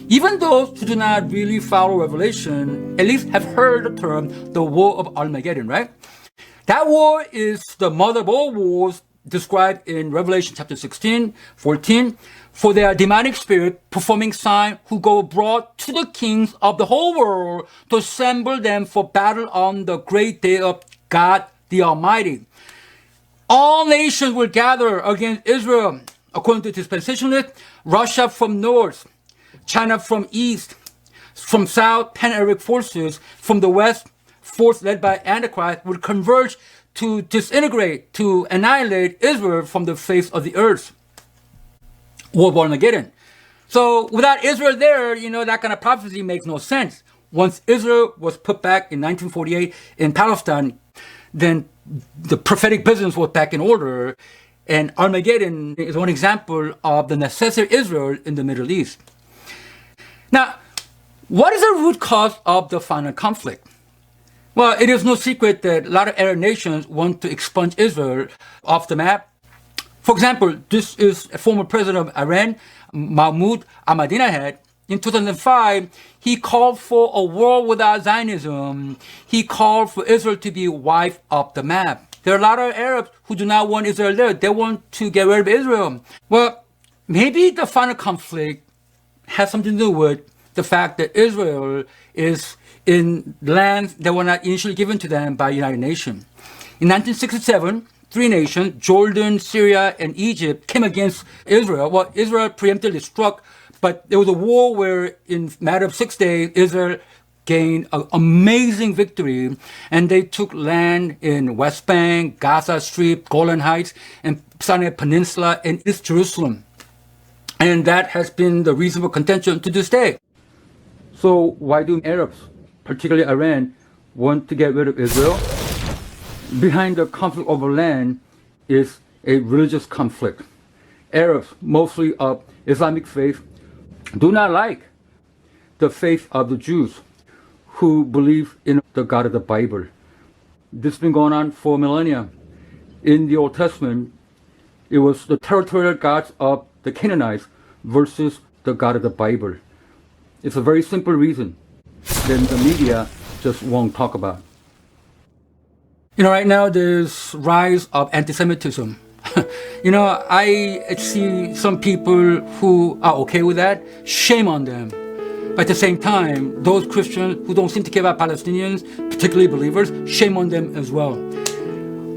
Even those who do not really follow Revelation at least have heard the term the War of Armageddon, right? That war is the mother of all wars described in Revelation chapter 16, 14. For they are demonic spirit performing signs who go abroad to the kings of the whole world to assemble them for battle on the great day of God the Almighty. All nations will gather against Israel. According to dispensationalists, Russia from north, China from east, from south, Pan-Arab forces from the west, force led by Antichrist, will converge to disintegrate, to annihilate Israel from the face of the earth. War of Armageddon. So without Israel there, that kind of prophecy makes no sense. Once Israel was put back in 1948 in Palestine, then the prophetic business was back in order. And Armageddon is one example of the necessary Israel in the Middle East. Now, what is the root cause of the final conflict? Well, it is no secret that a lot of Arab nations want to expunge Israel off the map. For example, this is a former president of Iran, Mahmoud Ahmadinejad. In 2005, he called for a war without Zionism. He called for Israel to be wiped off the map. There are a lot of Arabs who do not want Israel there. They want to get rid of Israel. Well, maybe the final conflict has something to do with the fact that Israel is in lands that were not initially given to them by the United Nations. In 1967, three nations, Jordan, Syria, and Egypt, came against Israel. Well, Israel preemptively struck, but there was a war where in a matter of 6 days, Israel gained an amazing victory, and they took land in West Bank, Gaza Strip, Golan Heights, and Sinai Peninsula, and East Jerusalem. And that has been the reason for contention to this day. So why do Arabs, particularly Iran, want to get rid of Israel? Behind the conflict over land is a religious conflict. Arabs, mostly of Islamic faith, do not like the faith of the Jews who believe in the God of the Bible. This has been going on for millennia. In the Old Testament, it was the territorial gods of the Canaanites versus the God of the Bible. It's a very simple reason that the media just won't talk about. Right now there's rise of anti-Semitism. I see some people who are okay with that. Shame on them. But at the same time, those Christians who don't seem to care about Palestinians, particularly believers, shame on them as well.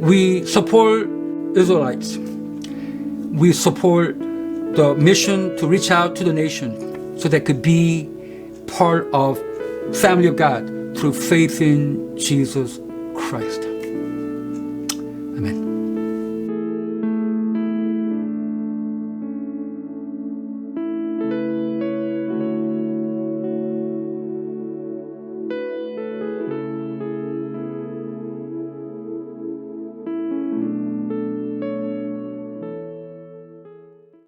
We support Israelites. We support the mission to reach out to the nation so they could be part of family of God through faith in Jesus Christ.